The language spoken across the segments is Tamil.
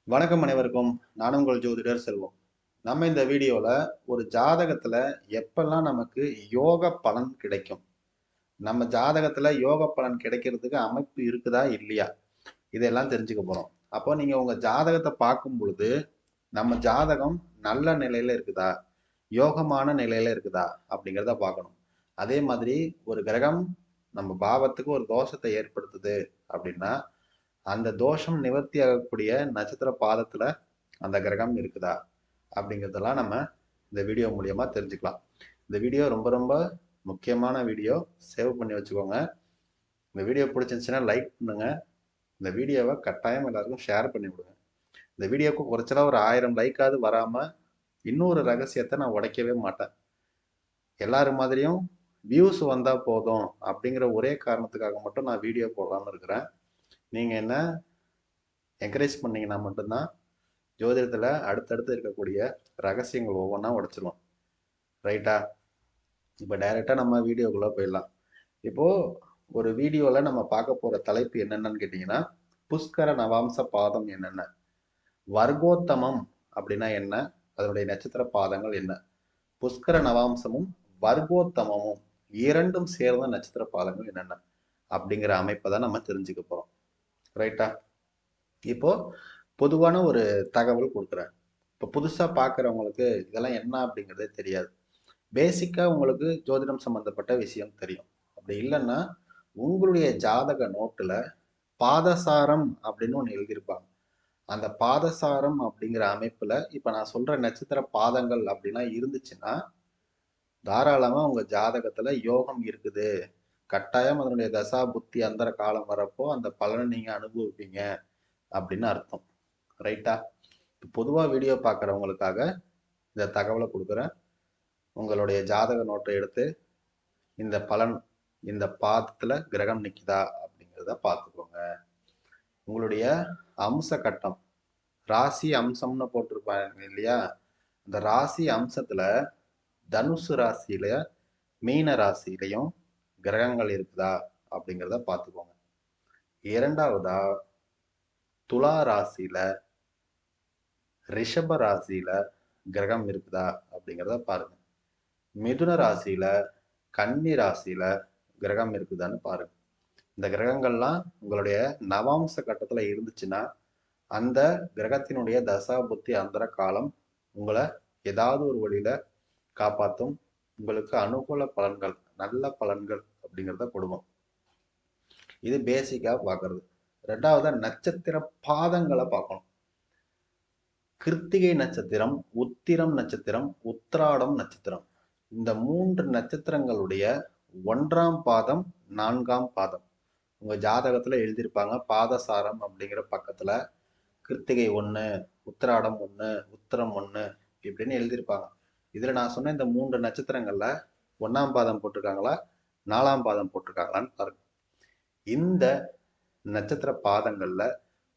வணக்கம் அனைவருக்கும். நான் உங்கள் ஜோதிடர் செல்வம். நம்ம இந்த வீடியோல ஒரு ஜாதகத்துல எப்பெல்லாம் நமக்கு யோக பலன் கிடைக்கும், நம்ம ஜாதகத்துல யோக பலன் கிடைக்கிறதுக்கு அமைப்பு இருக்குதா இல்லையா, இதெல்லாம் தெரிஞ்சுக்க போறோம். அப்போ நீங்க உங்க ஜாதகத்தை பார்க்கும் பொழுது நம்ம ஜாதகம் நல்ல நிலையில இருக்குதா, யோகமான நிலையில இருக்குதா அப்படிங்கிறத பார்க்கணும். அதே மாதிரி ஒரு கிரகம் நம்ம பாவத்துக்கு ஒரு தோஷத்தை ஏற்படுத்துது அப்படின்னா அந்த தோஷம் நிவர்த்தி ஆகக்கூடிய நட்சத்திர பாதத்துல அந்த கிரகம் இருக்குதா அப்படிங்கிறதெல்லாம் நம்ம இந்த வீடியோ மூலியமா தெரிஞ்சுக்கலாம். இந்த வீடியோ ரொம்ப ரொம்ப முக்கியமான வீடியோ. சேவ் பண்ணி வச்சுக்கோங்க. இந்த வீடியோ பிடிச்சிருந்துச்சுன்னா லைக் பண்ணுங்க. இந்த வீடியோவை கட்டாயம் எல்லாருக்கும் ஷேர் பண்ணி விடுங்க. இந்த வீடியோக்கு குறைச்சலா ஒரு 1000 லைக்காவது வராம இன்னொரு ரகசியத்தை நான் உடைக்கவே மாட்டேன். எல்லாரும் மாதிரியும் வியூஸ் வந்தா போதும் அப்படிங்கிற ஒரே காரணத்துக்காக மட்டும் நான் வீடியோ போடாம இருக்கிறேன். நீங்க என்ன என்கரேஜ் பண்ணீங்கன்னா மட்டும்தான் ஜோதிடத்துல அடுத்தடுத்து இருக்கக்கூடிய ரகசியங்கள் ஒவ்வொன்றா உடைச்சிருவோம். ரைட்டா? இப்போ டைரக்டா நம்ம வீடியோக்குள்ள போயிடலாம். இப்போ ஒரு வீடியோல நம்ம பார்க்க போற தலைப்பு என்னென்னு கேட்டீங்கன்னா, புஷ்கர நவாம்ச பாதம் என்னென்ன, வர்க்கோத்தமம் அப்படின்னா என்ன, அதனுடைய நட்சத்திர பாதங்கள் என்ன, புஷ்கர நவாம்சமும் வர்க்கோத்தமமும் இரண்டும் சேர்ந்த நட்சத்திர பாதங்கள் என்னென்ன அப்படிங்கிற அமைப்பை தான் நம்ம தெரிஞ்சுக்க போறோம். ரைட்டா? இப்போ பொதுவான ஒரு தகவல் கொடுக்குறேன். இப்போ புதுசா பார்க்குறவங்களுக்கு இதெல்லாம் என்ன அப்படிங்கிறதே தெரியாது. பேசிக்கா உங்களுக்கு ஜோதிடம் சம்பந்தப்பட்ட விஷயம் தெரியும். அப்படி இல்லைன்னா உங்களுடைய ஜாதக நோட்டுல பாதசாரம் அப்படின்னு ஒன்று எழுதியிருப்பாங்க. அந்த பாதசாரம் அப்படிங்கிற அமைப்புல இப்ப நான் சொல்ற நட்சத்திர பாதங்கள் அப்படின்னா இருந்துச்சுன்னா தாராளமா உங்க ஜாதகத்துல யோகம் இருக்குது, கட்டாயம் அதனுடைய தசா புத்தி அந்தர காலம் வரப்போ அந்த பலனை நீங்க அனுபவிப்பீங்க அப்படின்னு அர்த்தம். ரைட்டா? பொதுவா வீடியோ பார்க்குறவங்களுக்காக இந்த தகவலை கொடுக்குறேன். உங்களுடைய ஜாதக நோட்டை எடுத்து இந்த பலன் இந்த பாதத்துல கிரகம் நிக்குதா அப்படிங்கிறத பார்த்துக்கோங்க. உங்களுடைய அம்ச கட்டம் ராசி அம்சம்னு போட்டிருப்பாங்க இல்லையா, அந்த ராசி அம்சத்துல தனுசு ராசியில மீன ராசியிலையும் கிரகங்கள் இருக்குதா அப்படிங்கிறத பார்த்துக்கோங்க. இரண்டாவதா துலா ராசியில ரிஷப ராசியில கிரகம் இருக்குதா அப்படிங்கிறத பாருங்க. மிதுன ராசியில கன்னி ராசியில கிரகம் இருக்குதான்னு பாருங்க. இந்த கிரகங்கள்லாம் உங்களுடைய நவாம்ச கட்டத்துல இருந்துச்சுன்னா அந்த கிரகத்தினுடைய தசா புத்தி அந்தர காலம் உங்களை ஏதாவது ஒரு வழியில காப்பாற்றும், உங்களுக்கு அனுகூல பலன்கள் நல்ல பலன்கள் அப்படிங்கிறத கொடுக்கும். இது பேசிக்கா பார்க்கறது. ரெண்டாவது நட்சத்திர பாதங்களை பார்க்கணும். கிருத்திகை நட்சத்திரம், உத்திரம் நட்சத்திரம், உத்திராடம் நட்சத்திரம், இந்த 3 நட்சத்திரங்களுடைய 1ஆம் பாதம் 4ஆம் பாதம் உங்க ஜாதகத்துல எழுதியிருப்பாங்க. பாதசாரம் அப்படிங்கிற பக்கத்துல கிருத்திகை 1, உத்திராடம் 1, உத்திரம் 1 இப்படின்னு எழுதியிருப்பாங்க. இதுல நான் சொன்ன இந்த 3 நட்சத்திரங்கள்ல 1ஆம் பாதம் போட்டிருக்காங்களா 4ஆம் பாதம் போட்டிருக்காங்களான்னு பாருங்க. இந்த நட்சத்திர பாதங்கள்ல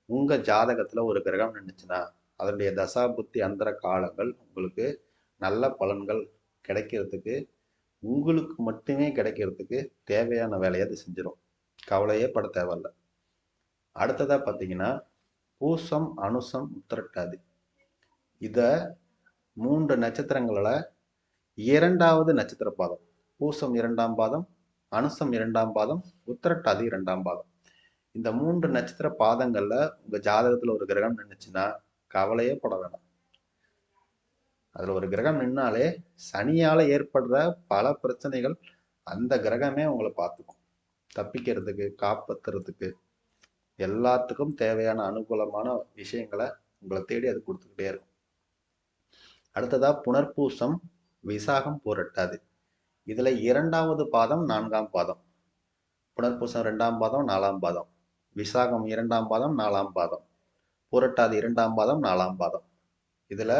உங்க ஜாதகத்துல ஒரு கிரகம் நின்றுச்சுன்னா அதனுடைய தசா புத்தி அந்தர காலங்கள் உங்களுக்கு நல்ல பலன்கள் கிடைக்கிறதுக்கு, உங்களுக்கு மட்டுமே கிடைக்கிறதுக்கு தேவையான வேலையை அது செஞ்சிடும். கவலையே பட தேவையில்ல. அடுத்ததா பார்த்தீங்கன்னா பூசம் அனுசம் உத்திரட்டாதி, இத 3 நட்சத்திரங்கள 2வது நட்சத்திர பாதம். பூசம் 2ஆம் பாதம், அனுசம் 2ஆம் பாதம், உத்திரட்டாதி 2ஆம் பாதம். இந்த 3 நட்சத்திர பாதங்கள்ல உங்க ஜாதகத்துல ஒரு கிரகம் நின்றுச்சுன்னா கவலையே பட வேணாம். அதுல ஒரு கிரகம் நின்னாலே சனியால ஏற்படுற பல பிரச்சனைகள் அந்த கிரகமே உங்களை பார்த்துக்கும். தப்பிக்கிறதுக்கு, காப்பாத்துறதுக்கு, எல்லாத்துக்கும் தேவையான அனுகூலமான விஷயங்களை உங்களை தேடி அது கொடுத்துக்கிட்டே இருக்கும். அடுத்ததா புனர்பூசம் விசாகம் பூரட்டாது, இதுல 2வது பாதம் 4ஆம் பாதம். புனர்பூசம் 2ஆம் பாதம் 4ஆம் பாதம், விசாகம் 2ஆம் பாதம் 4ஆம் பாதம், பூரட்டாதி 2ஆம் பாதம் 4ஆம் பாதம். இதுல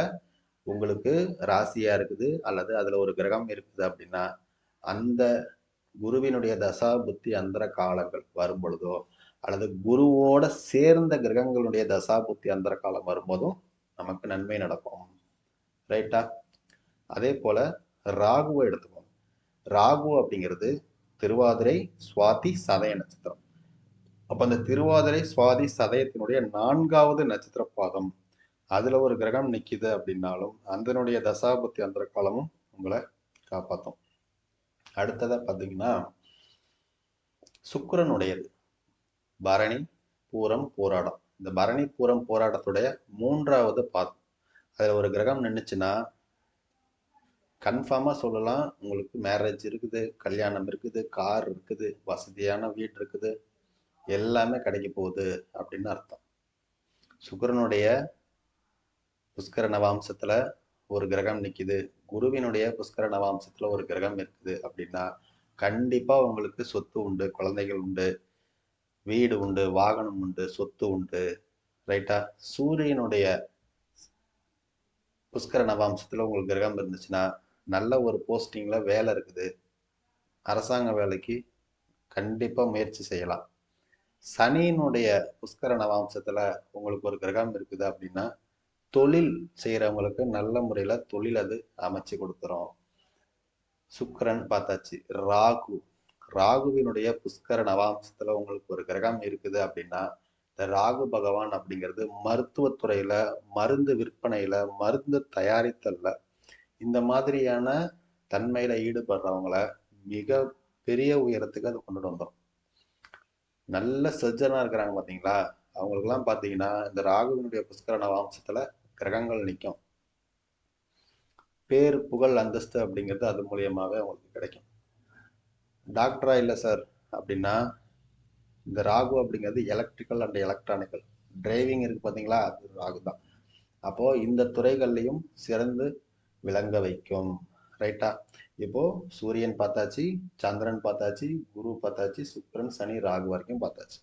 உங்களுக்கு ராசியா இருக்குது அல்லது அதுல ஒரு கிரகம் இருக்குது அப்படின்னா அந்த குருவினுடைய தசா புத்தி அந்தர காலங்கள் வரும் பொழுதோ அல்லது குருவோட சேர்ந்த கிரகங்களுடைய தசா புத்தி அந்தர காலம் வரும்போதும் நமக்கு நன்மை நடக்கும். ரைட்டா? அதே போல ராகுவை எடுத்துக்கோங்க. ராகு அப்படிங்கிறது திருவாதிரை சுவாதி சதய நட்சத்திரம். அப்ப அந்த திருவாதிரை சுவாதி சதயத்தினுடைய 4வது நட்சத்திர பாதம் அதுல ஒரு கிரகம் நிக்குது அப்படின்னாலும் அதனுடைய தசாபுத்தி அந்த காலமும் உங்களை காப்பாற்றும். அடுத்ததா பாத்தீங்கன்னா சுக்கிரனுடையது பரணி பூரம் போராடம். இந்த பரணி பூரம் போராட்டத்துடைய 3வது பாதம் அதுல ஒரு கிரகம் நின்னுச்சுன்னா கன்ஃபார்மா சொல்லலாம், உங்களுக்கு மேரேஜ் இருக்குது, கல்யாணம் இருக்குது, கார் இருக்குது, வசதியான வீடு இருக்குது, எல்லாமே கிடைக்க போகுது அப்படின்னு அர்த்தம். சுக்கிரனுடைய புஷ்கர நவாம்சத்துல ஒரு கிரகம் நிக்குது, குருவினுடைய புஷ்கர நவாம்சத்துல ஒரு கிரகம் இருக்குது அப்படின்னா கண்டிப்பா உங்களுக்கு சொத்து உண்டு, குழந்தைகள் உண்டு, வீடு உண்டு, வாகனம் உண்டு, சொத்து உண்டு. ரைட்டா? சூரியனுடைய புஷ்கர நவாம்சத்துல உங்களுக்கு கிரகம் இருந்துச்சுன்னா நல்ல ஒரு போஸ்டிங்ல வேலை இருக்குது, அரசாங்க வேலைக்கு கண்டிப்பா முயற்சி செய்யலாம். சனியினுடைய புஷ்கர நவாம்சத்துல உங்களுக்கு ஒரு கிரகம் இருக்குது அப்படின்னா தொழில் செய்யறவங்களுக்கு நல்ல முறையில தொழில் அது அமைச்சு கொடுத்துரும். சுக்கிரன் பார்த்தாச்சு. ராகுவினுடைய புஷ்கர நவாம்சத்துல உங்களுக்கு ஒரு கிரகம் இருக்குது அப்படின்னா இந்த ராகு பகவான் அப்படிங்கிறது மருத்துவத்துறையில, மருந்து விற்பனையில, மருந்து தயாரித்தல்ல இந்த மாதிரியான தன்மையில ஈடுபடுறவங்கள மிக பெரிய உயரத்துக்கு அது கொண்டுட்டு வந்துடும். நல்ல சர்ஜனா இருக்கிறாங்க பாத்தீங்களா, அவங்களுக்கெல்லாம் பாத்தீங்கன்னா இந்த ராகுவினுடைய புஷ்கர நவாம்சத்துல கிரகங்கள் நிற்கும். பேர் புகழ் அந்தஸ்து அப்படிங்கிறது அது மூலியமாவே அவங்களுக்கு கிடைக்கும். டாக்டரா இல்லை சார் அப்படின்னா இந்த ராகு அப்படிங்கிறது எலக்ட்ரிக்கல் அண்ட் எலக்ட்ரானிக்கல் டிரைவிங் இருக்கு பார்த்தீங்களா, அது ராகு தான். அப்போ இந்த துறைகள்லையும் சிறந்து விளங்க வைக்கும். ரைட்டா? இப்போ சூரியன் பார்த்தாச்சு, சந்திரன் பார்த்தாச்சு, குரு பார்த்தாச்சு, சுக்கிரன் சனி ராகு வரைக்கும் பார்த்தாச்சு.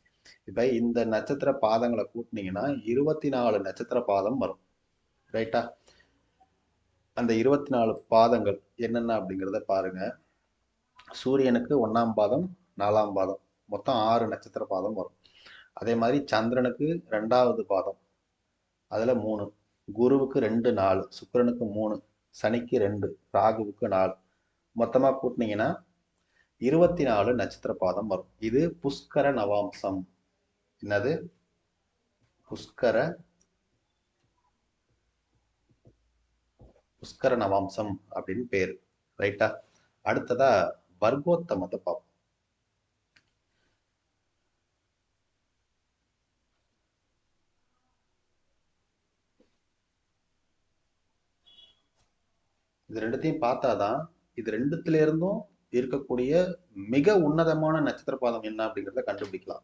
இப்ப இந்த நட்சத்திர பாதங்களை கூட்டினீங்கன்னா 24 நட்சத்திர பாதம் வரும். ரைட்டா? அந்த 24 பாதங்கள் என்னென்ன அப்படிங்கிறத பாருங்க. சூரியனுக்கு 1ஆம் பாதம், 4ஆம் பாதம், மொத்தம் 6 நட்சத்திர பாதம் வரும். அதே மாதிரி சந்திரனுக்கு 2வது பாதம், அதுல 3, குருவுக்கு 2 4, சுக்கிரனுக்கு 3, சனிக்கு 2, ராகுவுக்கு 4, மொத்தமா கூட்டினீங்கன்னா 24 நட்சத்திர பாதம் வரும். இது புஷ்கர நவாம்சம். என்னது? புஷ்கர நவாம்சம் அப்படின்னு பேரு. ரைட்டா? அடுத்ததா வர்க்கோத்தமத்தை பார்ப்போம். இது ரெண்டுத்தையும் பார்த்தாதான் இது ரெண்டுத்துல இருந்தும் இருக்கக்கூடிய மிக உன்னதமான நட்சத்திர பாதம் என்ன அப்படிங்கிறத கண்டுபிடிக்கலாம்.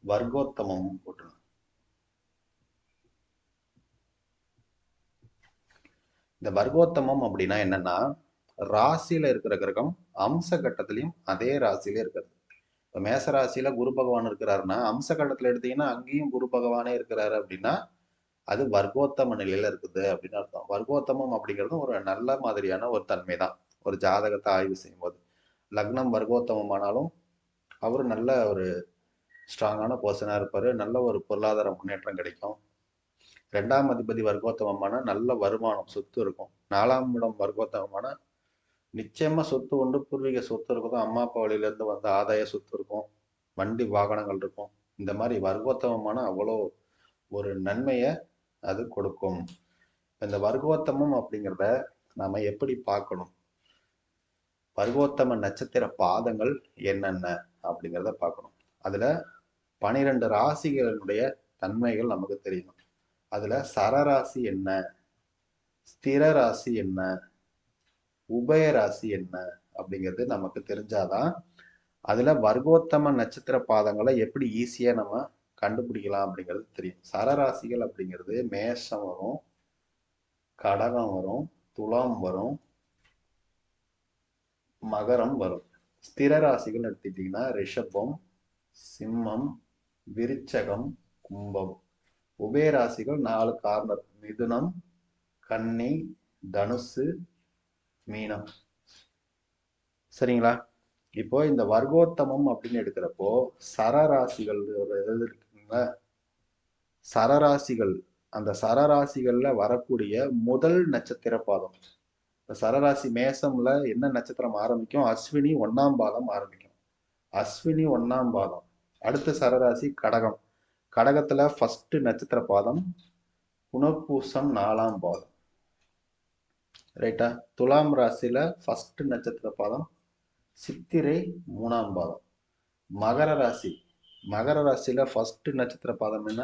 வர்க்கோத்தமம் போட்டு இந்த வர்க்கோத்தமம் அப்படின்னா என்னன்னா ராசியில இருக்கிற கிரகம் அம்ச கட்டத்திலையும் அதே ராசியில இருக்கிறது. இப்ப மேச ராசியில குரு பகவான் இருக்கிறாருன்னா அம்ச கட்டத்துல எடுத்தீங்கன்னா அங்கேயும் குரு பகவானே இருக்கிறாரு அப்படின்னா அது வர்க்கோத்தம நிலையில இருக்குது அப்படின்னு அர்த்தம். வர்க்கோத்தமம் அப்படிங்கிறது ஒரு நல்ல மாதிரியான ஒரு தன்மை தான். ஒரு ஜாதகத்தை ஆய்வு செய்யும் போது லக்னம் வர்க்கோத்தமம் ஆனாலும் அவரு நல்ல ஒரு ஸ்ட்ராங்கான பர்சனா இருப்பாரு, நல்ல ஒரு பொருளாதார முன்னேற்றம் கிடைக்கும். 2ஆம் அதிபதி வர்க்கோத்தமமான நல்ல வருமானம், சொத்து இருக்கும். 4ஆம் இடம் வர்க்கோத்தமமான நிச்சயமா சொத்து உண்டு, பூர்வீக சொத்து இருக்கும், அம்மா அப்பா வழியில இருந்து வந்த ஆதாய சொத்து இருக்கும், வண்டி வாகனங்கள் இருக்கும். இந்த மாதிரி வர்க்கோத்தமமான அவ்வளோ ஒரு நன்மையை அது கொடுக்கும். இந்த வர்க்கோத்தமம் அப்படிங்கிறத நாம எப்படி பார்க்கணும், வர்க்கோத்தம நட்சத்திர பாதங்கள் என்னென்ன அப்படிங்கிறத பார்க்கணும். அதுல 12 ராசிகளுடைய தன்மைகள் நமக்கு தெரியணும். அதுல சரராசி என்ன, ஸ்திர ராசி என்ன, உபயராசி என்ன அப்படிங்கிறது நமக்கு தெரிஞ்சாதான் அதுல வர்க்கோத்தம நட்சத்திர பாதங்களை எப்படி ஈஸியா நம்ம கண்டுபிடிக்கலாம் அப்படிங்கிறது தெரியும். சரராசிகள் அப்படிங்கிறது மேஷம் வரும், கடகம் வரும், துலாம் வரும், மகரம் வரும். ஸ்திர ராசிகள் எடுத்துட்டீங்கன்னா ரிஷபம், சிம்மம், விருச்சகம், கும்பம். உபயராசிகள் 4 கார்னர், மிதுனம், கன்னி, தனுசு, மீனம். சரிங்களா? இப்போ இந்த வர்க்கோத்தமம் அப்படின்னு எடுக்கிறப்போ சரராசிகள் இருக்குங்களா, சரராசிகள், அந்த சரராசிகள்ல வரக்கூடிய முதல் நட்சத்திர பாதம். சரராசி மேசம்ல என்ன நட்சத்திரம் ஆரம்பிக்கும்? அஸ்வினி 1ஆம் பாதம் ஆரம்பிக்கும். அஸ்வினி 1ஆம் பாதம், அடுத்த சரராசி கடகம். கடகத்துல ஃபர்ஸ்ட் நட்சத்திர பாதம் புனர்பூசம் 4ஆம் பாதம். ரைட்டா. துலாம் ராசியில ஃபர்ஸ்ட் நட்சத்திர பாதம் சித்திரை 3ஆம் பாதம். மகர ராசி. மகர ராசியில ஃபர்ஸ்ட் நட்சத்திர பாதம் என்ன?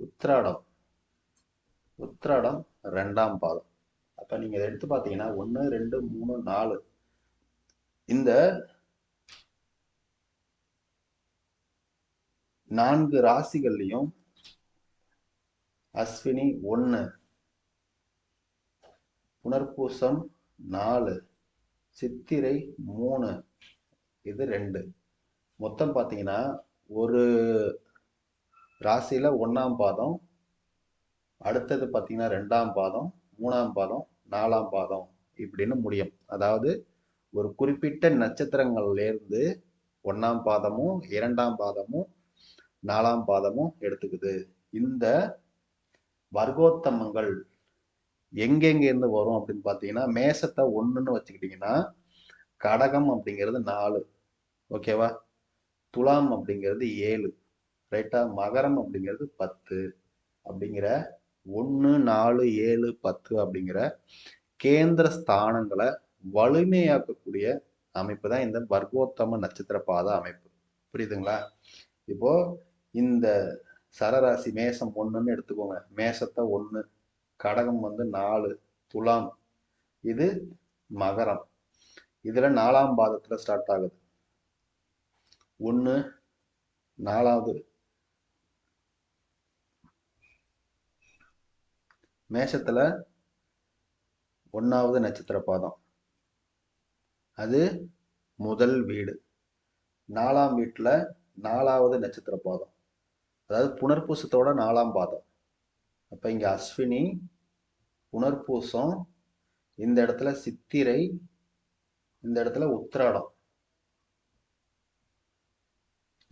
உத்திராடம். உத்திராடம் 2ஆம் பாதம். அப்ப நீங்க இதை எடுத்து பார்த்தீங்கன்னா 1 2 3 4 இந்த 4 ராசிகள்லையும் அஸ்வினி 1, புனர்பூசம் 4, சித்திரை 3, இது 2. மொத்தம் பார்த்தீங்கன்னா ஒரு ராசியில 1ஆம் பாதம், அடுத்தது பார்த்தீங்கன்னா 2ஆம் பாதம், 3ஆம் பாதம், 4ஆம் பாதம் இப்படின்னு முடியும். அதாவது ஒரு குறிப்பிட்ட நட்சத்திரங்கள்ல இருந்து 1ஆம் பாதமும் 2ஆம் பாதமும் 4ஆம் பாதமும் எடுத்துக்குது. இந்த வர்க்கோத்தமங்கள் எங்கெங்க இருந்து வரும் அப்படின்னு பார்த்தீங்கன்னா, மேசத்தை 1ன்னு வச்சுக்கிட்டீங்கன்னா கடகம் அப்படிங்கிறது 4, ஓகேவா? துலாம் அப்படிங்கிறது 7, ரைட்டா? மகரம் அப்படிங்கிறது 10 அப்படிங்கிற 1 4 7 10 அப்படிங்கிற கேந்திர ஸ்தானங்களை வலிமையாக்கக்கூடிய அமைப்பு தான் இந்த வர்க்கோத்தம நட்சத்திர பாத அமைப்பு. புரியுதுங்களா? இப்போ இந்த சரராசி மேசம் 1ன்னு எடுத்துக்கோங்க. மேசத்தை 1, கடகம் 4, துலாம், இது மகரம். இதுல 4ஆம் பாதத்துல ஸ்டார்ட் ஆகுது. 1 4வது மேஷத்துல 1வது நட்சத்திர பாதம், அது முதல் வீடு. 4ஆம் வீட்டுல 4வது நட்சத்திர பாதம், அதாவது புனர்பூசத்தோட 4ஆம் பாதம். அப்ப இங்க அஸ்வினி, புனர்பூசம், இந்த இடத்துல சித்திரை, இந்த இடத்துல உத்திராடம்.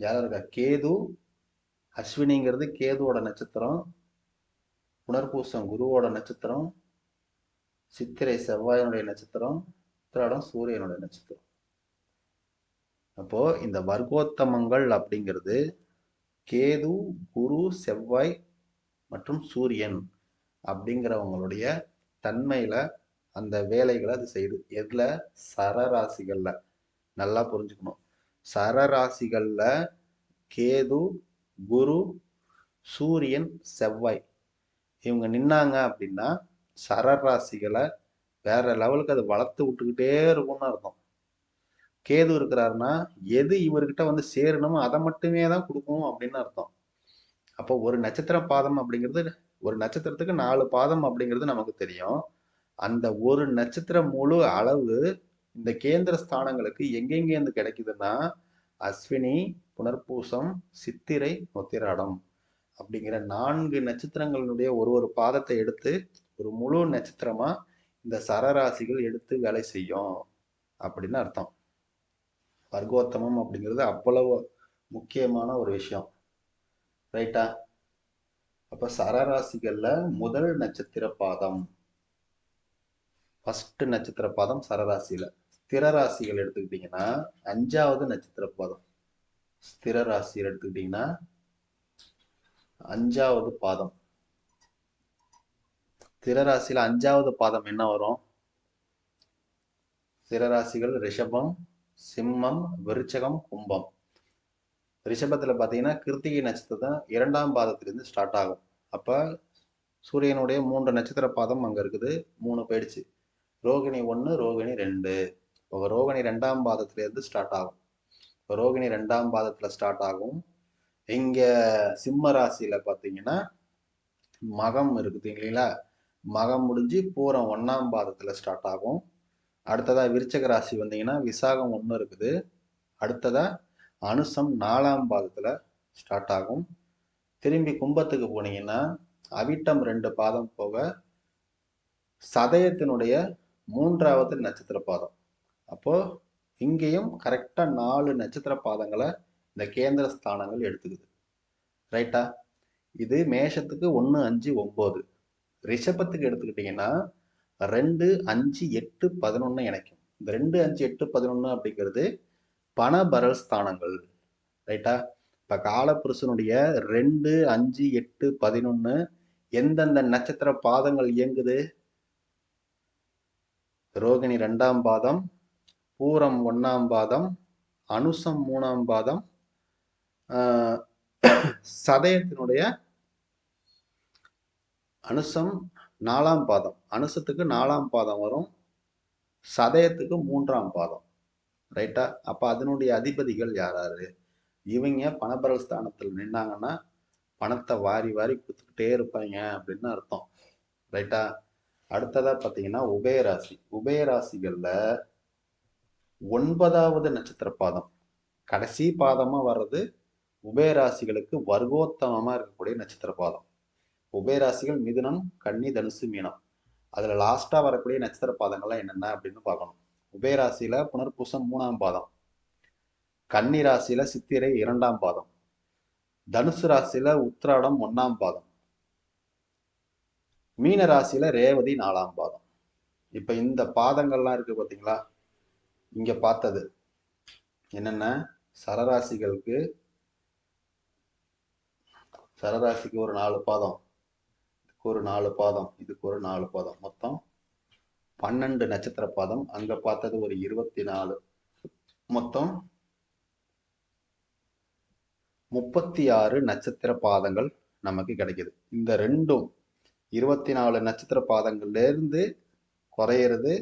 யாரா இருக்கா? கேது. அஸ்வினிங்கிறது கேதுவோட நட்சத்திரம், புனர்பூசம் குருவோட நட்சத்திரம், சித்திரை செவ்வாயினுடைய நட்சத்திரம், உத்திராடம் சூரியனுடைய நட்சத்திரம். அப்போ இந்த வர்க்கோத்தமங்கள் அப்படிங்கிறது கேது, குரு, செவ்வாய் மற்றும் சூரியன் அப்படிங்கிறவங்களுடைய தன்மையில அந்த வேலைகளை அது செய்யுது. எதுல? சரராசிகள்ல. நல்லா புரிஞ்சுக்கணும். சரராசிகள்ல கேது, குரு, சூரியன், செவ்வாய் இவங்க நின்னாங்க அப்படின்னா சரராசிகளை வேற லெவலுக்கு அதை வளர்த்து விட்டுக்கிட்டே இருக்கும்னு அர்த்தம். கேது இருக்கிறாருன்னா எது இவர்கிட்ட வந்து சேரணுமோ அதை மட்டுமே தான் கொடுக்கும் அப்படின்னு அர்த்தம். அப்போ ஒரு நட்சத்திர பாதம் அப்படிங்கிறது, ஒரு நட்சத்திரத்துக்கு 4 பாதம் அப்படிங்கிறது நமக்கு தெரியும். அந்த ஒரு நட்சத்திர முழு அளவு இந்த கேந்திர ஸ்தானங்களுக்கு எங்கெங்கேருந்து கிடைக்குதுன்னா அஸ்வினி, புனர்பூசம், சித்திரை, உத்திராடம் அப்படிங்கிற 4 நட்சத்திரங்களுடைய ஒரு பாதத்தை எடுத்து ஒரு முழு நட்சத்திரமா இந்த சரராசிகள் எடுத்து வேலை செய்யும் அப்படின்னு அர்த்தம். வர்க்கோத்தமம் அப்படிங்கிறது அவ்வளவு முக்கியமான ஒரு விஷயம், ரைட்டா? அப்ப சரராசிகள்ல முதல் நட்சத்திர பாதம், ஃபர்ஸ்ட் நட்சத்திர பாதம் சரராசியில. ஸ்திர ராசிகள் எடுத்துக்கிட்டீங்கன்னா 5வது நட்சத்திர பாதம். ஸ்திர ராசியில் எடுத்துக்கிட்டீங்கன்னா 5வது பாதம். ஸ்திர ராசியில 5வது பாதம் என்ன வரும்? ஸ்திர ராசிகள் ரிஷபம், சிம்மம், விருச்சகம், கும்பம். ரிஷபத்துல பாத்தீங்கன்னா கிருத்திகை நட்சத்திரம் 2ஆம் பாதத்திலிருந்து ஸ்டார்ட் ஆகும். அப்ப சூரியனுடைய 3 நட்சத்திர பாதம் அங்க இருக்குது, 3 போயிடுச்சு. ரோகிணி 1, ரோகிணி 2. இப்போ ரோகிணி 2ஆம் பாதத்துல இருந்து ஸ்டார்ட் ஆகும். இப்போ ரோகிணி 2ஆம் பாதத்துல ஸ்டார்ட் ஆகும். இங்க சிம்ம ராசியில பாத்தீங்கன்னா மகம் இருக்குது இல்லைங்களா? மகம் முடிஞ்சு பூரம் 1ஆம் பாதத்துல ஸ்டார்ட் ஆகும். அடுத்ததா விருச்சக ராசி வந்தீங்கன்னா விசாகம் 1 இருக்குது. அடுத்ததா அனுசம் 4ஆம் பாதத்துல ஸ்டார்ட் ஆகும். திரும்பி கும்பத்துக்கு போனீங்கன்னா அவிட்டம் 2 பாதம் போக சதயத்தினுடைய 3வது நட்சத்திர பாதம். அப்போ இங்கேயும் கரெக்டா 4 நட்சத்திர பாதங்களை இந்த கேந்திர ஸ்தானங்கள் எடுத்துக்குது, ரைட்டா? இது மேஷத்துக்கு 1 5 9. ரிஷபத்துக்கு எடுத்துக்கிட்டீங்கன்னா 2 5 8 11 இணைக்கும். இந்த 2 5 8 11 அப்படிங்கிறது பணபரல் ஸ்தானங்கள், ரைட்டா? இப்ப காலபுருஷனுடைய 2, 5, 8, 11 எந்தெந்த நட்சத்திர பாதங்கள் இயங்குது? ரோகிணி 2ஆம் பாதம், பூரம் 1ஆம் பாதம், அனுசம் 3ஆம் பாதம், சதயத்தினுடைய அனுசம் 4ஆம் பாதம். அனுசத்துக்கு 4ஆம் பாதம் வரும், சதயத்துக்கு 3ஆம் பாதம். ரைட்டா? அப்ப அதனுடைய அதிபதிகள் யாராரு? இவங்க பணபரல் ஸ்தானத்தில் நின்னாங்கன்னா பணத்தை வாரி வாரி கொடுத்துக்கிட்டே இருப்பாங்க அப்படின்னு அர்த்தம். ரைட்டா? அடுத்ததா பார்த்தீங்கன்னா உபயராசி. உபயராசிகள்ல 9வது நட்சத்திர பாதம், கடைசி பாதமா வர்றது உபயராசிகளுக்கு வர்க்கோத்தமமா இருக்கக்கூடிய நட்சத்திர பாதம். உபயராசிகள் மிதுனம், கன்னி, தனுசு, மீனம். அதுல லாஸ்டா வரக்கூடிய நட்சத்திர பாதங்கள்லாம் என்னென்ன அப்படின்னு பார்க்கணும். உபயராசியில புனர்பூசம் 3ஆம் பாதம், கன்னி ராசியில சித்திரை 2ஆம் பாதம், தனுசு ராசியில உத்திராடம் 1ஆம் பாதம், மீன ராசியில ரேவதி 4ஆம் பாதம். இப்ப இந்த பாதங்கள்லாம் இருக்கு பாத்தீங்களா? இங்க பார்த்தது என்னென்ன? சரராசிகளுக்கு ஒரு 4 பாதம், ஒரு 4 பாதம், இதுக்கு ஒரு 4 பாதம், மொத்தம் 12 நட்சத்திர பாதம். அங்க பார்த்தது ஒரு 24, மொத்தம் 36 நட்சத்திர பாதங்கள் நமக்கு கிடைக்குது. இந்த ரெண்டும் 24 நட்சத்திர பாதங்கள்ல இருந்து குறையிறது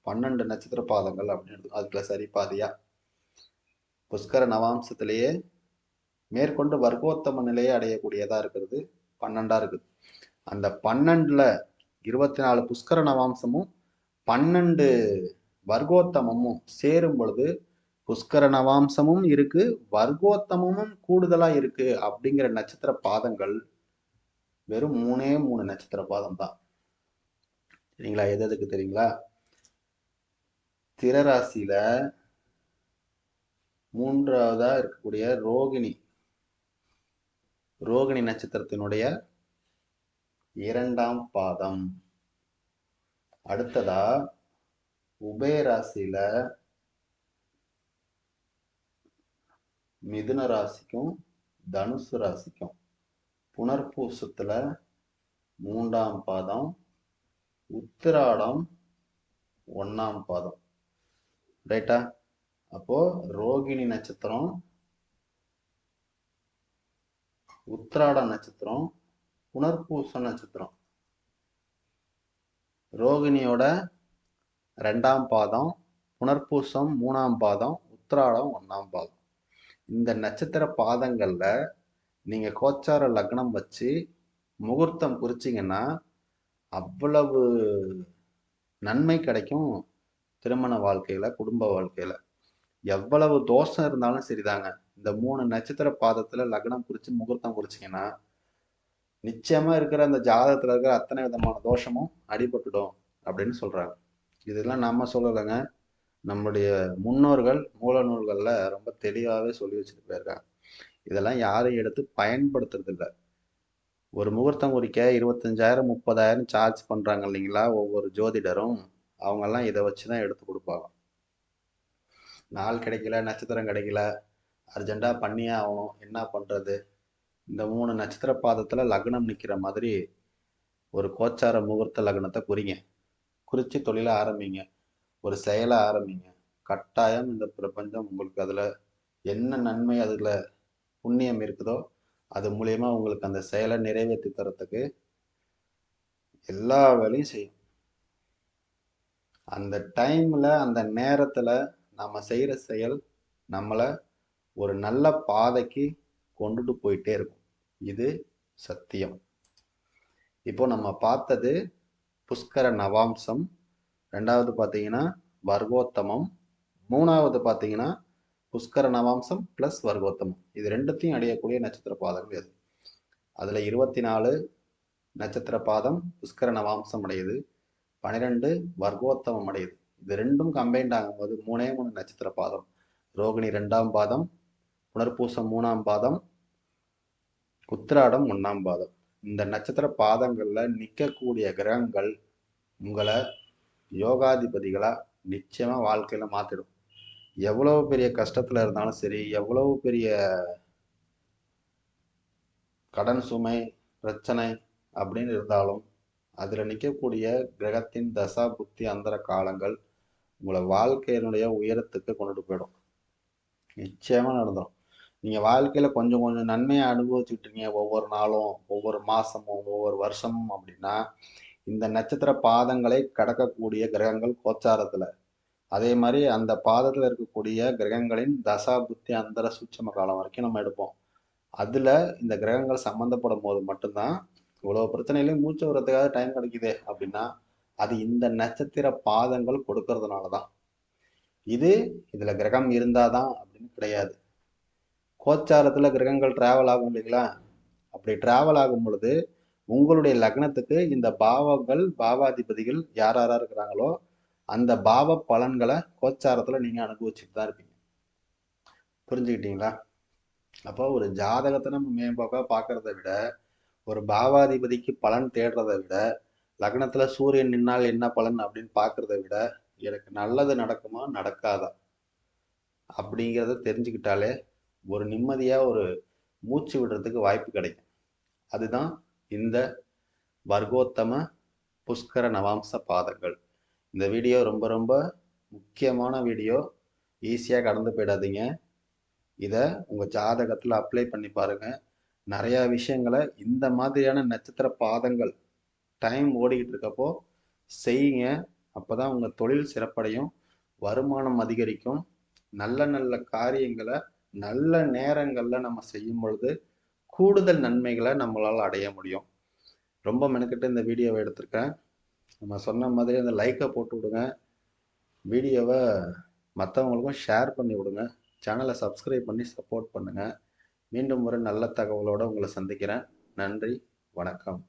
12 நட்சத்திர பாதங்கள் அப்படின்னு அதுக்குள்ள சரி பாதியா. புஷ்கர நவாம்சத்திலேயே மேற்கொண்டு வர்க்கோத்தம நிலையை அடையக்கூடியதா இருக்கிறது 12ஆ இருக்குது. அந்த 12ல 24 புஷ்கர நவாம்சமும் 12 வர்க்கோத்தமமும் சேரும் பொழுது புஷ்கர நவாம்சமும் இருக்கு, வர்க்கோத்தமமும் கூடுதலா இருக்கு. அப்படிங்கிற நட்சத்திர பாதங்கள் வெறும் 3 நட்சத்திர பாதம் தான். சரிங்களா? எதுக்கு தெரியுங்களா? திரராசியில 3வதா இருக்கக்கூடிய ரோகிணி நட்சத்திரத்தினுடைய 2ஆம் பாதம். அடுத்ததா உபயராசியில மிதுன ராசிக்கும் தனுசு ராசிக்கும் புனர்பூசத்துல 3ஆம் பாதம், உத்திராடம் 1ஆம் பாதம். ரைட்டா? அப்போ ரோகிணி நட்சத்திரம், உத்திராட நட்சத்திரம், புனர்பூச நட்சத்திரம், ரோகிணியோட 2ஆம் பாதம், புனர்பூசம் 3ஆம் பாதம், உத்திராடம் 1ஆம் பாதம். இந்த நட்சத்திர பாதங்கள்ல நீங்க கோச்சார லக்னம் வச்சு முகூர்த்தம் குறிச்சிங்கன்னா அவ்வளவு நன்மை கிடைக்கும். திருமண வாழ்க்கையில, குடும்ப வாழ்க்கையில எவ்வளவு தோஷம் இருந்தாலும் சரிதாங்க, இந்த 3 நட்சத்திர பாதத்துல லக்னம் குறிச்சு முகூர்த்தம் குறிச்சிங்கன்னா நிச்சயமா இருக்கிற அந்த ஜாதகத்துல இருக்கிற அத்தனை விதமான தோஷமும் அடிபட்டுடும் அப்படின்னு சொல்றாங்க. இதெல்லாம் நம்ம சொல்லலைங்க, நம்முடைய முன்னோர்கள் மூல நூல்கள்ல ரொம்ப தெளிவாகவே சொல்லி வச்சுட்டு போயிருக்காங்க. இதெல்லாம் யாரும் எடுத்து பயன்படுத்துறது இல்லை. ஒரு முகூர்த்தம் குறிக்க 25,000 30,000 சார்ஜ் பண்றாங்க இல்லைங்களா ஒவ்வொரு ஜோதிடரும். அவங்கெல்லாம் இதை வச்சுதான் எடுத்து கொடுப்பாங்க. நாள் கிடைக்கல, நட்சத்திரம் கிடைக்கல, அர்ஜென்டா பண்ணியே ஆகணும், என்ன பண்றது? இந்த 3 நட்சத்திர பாதத்துல லக்னம் நிக்கிற மாதிரி ஒரு கோச்சார முகூர்த்த லக்னத்தை குறிங்க. குறிச்சு தொழில ஆரம்பிங்க, ஒரு செயலை ஆரம்பிங்க. கட்டாயம் இந்த பிரபஞ்சம் உங்களுக்கு அதுல என்ன நன்மை, அதுல புண்ணியம் இருக்குதோ அது மூலியமா உங்களுக்கு அந்த செயலை நிறைவேற்றி தரத்துக்கு எல்லா வேலையும் செய்யும். அந்த டைம்ல, அந்த நேரத்துல நம்ம செய்யற செயல் நம்மளை ஒரு நல்ல பாதைக்கு கொண்டுட்டு போயிட்டே இருக்கும். இது சத்தியம். இப்போ நம்ம பார்த்தது புஷ்கர நவாம்சம், 2வது பார்த்தீங்கன்னா வர்க்கோத்தமம், 3வது பார்த்தீங்கன்னா புஷ்கர நவாம்சம் பிளஸ் வர்க்கோத்தமம். இது ரெண்டுத்தையும் அடையக்கூடிய நட்சத்திர பாதங்கள் எது? அதுல 24 நட்சத்திர பாதம் புஷ்கர நவாம்சம் அடையுது, 12 வர்க்கோத்தமம் அடையுது. இது ரெண்டும் கம்பைன்ட் ஆகும்போது 3 நட்சத்திர பாதம். ரோகிணி 2ஆம் பாதம், புனர்பூசம் 3ஆம் பாதம், உத்திராடம் 1ஆம் பாதம். இந்த நட்சத்திர பாதங்கள்ல நிற்கக்கூடிய கிரகங்கள் உங்களை யோகாதிபதிகளா நிச்சயமா வாழ்க்கையில மாத்திடும். எவ்வளவு பெரிய கஷ்டத்துல இருந்தாலும் சரி, எவ்வளவு பெரிய கடன் சுமை, பிரச்சனை அப்படின்னு இருந்தாலும் அதில் நிற்கக்கூடிய கிரகத்தின் தசா புத்தி அந்தர காலங்கள் உங்களை வாழ்க்கையினுடைய உயரத்துக்கு கொண்டுட்டு போயிடும். நிச்சயமா நடந்துடும். நீங்க வாழ்க்கையில கொஞ்சம் கொஞ்சம் நன்மையை அனுபவிச்சுட்டு இருக்கீங்க ஒவ்வொரு நாளும், ஒவ்வொரு மாசமும், ஒவ்வொரு வருஷமும் அப்படின்னா, இந்த நட்சத்திர பாதங்களை கடக்கக்கூடிய கிரகங்கள் கோச்சாரத்துல, அதே மாதிரி அந்த பாதத்துல இருக்கக்கூடிய கிரகங்களின் தசா புத்தி அந்தர சூட்சம காலம் வரைக்கும் நம்ம எடுப்போம். அதுல இந்த கிரகங்கள் சம்பந்தப்படும் போது மட்டும்தான் இவ்வளவு பிரச்சனையிலையும் மூச்சு விடுறதுக்காக டைம் கிடைக்குது அப்படின்னா, அது இந்த நட்சத்திர பாதங்கள் கொடுக்கறதுனாலதான். இதுல கிரகம் இருந்தாதான் அப்படின்னு கிடையாது. கோச்சாரத்துல கிரகங்கள் டிராவல் ஆகும் இல்லைங்களா? அப்படி டிராவல் ஆகும் பொழுது உங்களுடைய லக்னத்துக்கு இந்த பாவங்கள், பாவாதிபதிகள் யார் யாரா இருக்கிறாங்களோ அந்த பாவ பலன்களை கோச்சாரத்துல நீங்க அனுபவிச்சுட்டு தான் இருப்பீங்க. புரிஞ்சுக்கிட்டீங்களா? அப்போ ஒரு ஜாதகத்தை நம்ம மேம்போக்கா பார்க்கறத விட, ஒரு பாவாதிபதிக்கு பலன் தேடுறதை விட, லக்னத்துல சூரியன் நின்னால் என்ன பலன் அப்படின்னு பார்க்கறத விட, எனக்கு நல்லது நடக்குமா நடக்காதா அப்படிங்கிறத தெரிஞ்சுக்கிட்டாலே ஒரு நிம்மதியா ஒரு மூச்சு விடுறதுக்கு வாய்ப்பு கிடைக்கும். அதுதான் இந்த வர்க்கோத்தம புஷ்கர நவாம்ச பாதங்கள். இந்த வீடியோ ரொம்ப ரொம்ப முக்கியமான வீடியோ. ஈஸியாக கடந்து போயிடாதீங்க. இதை உங்கள் ஜாதகத்தில் அப்ளை பண்ணி பாருங்க. நிறையா விஷயங்களை இந்த மாதிரியான நட்சத்திர பாதங்கள் டைம் ஓடிக்கிட்டு இருக்கப்போ செய்யுங்க. அப்போதான் உங்கள் தொழில் சிறப்படையும், வருமானம் அதிகரிக்கும். நல்ல நல்ல காரியங்களை நல்ல நேரங்களில் நம்ம செய்யும் பொழுது கூடுதல் நன்மைகளை நம்மளால் அடைய முடியும். ரொம்ப மெனக்கிட்டு இந்த வீடியோவை எடுத்திருக்கேன். நம்ம சொன்ன மாதிரி அந்த லைக்கை போட்டு விடுங்க. வீடியோவை மற்றவங்களுக்கும் ஷேர் பண்ணி விடுங்க. சேனலை சப்ஸ்கிரைப் பண்ணி சப்போர்ட் பண்ணுங்கள். மீண்டும் ஒரு நல்ல தகவலோடு உங்களை சந்திக்கிறேன். நன்றி, வணக்கம்.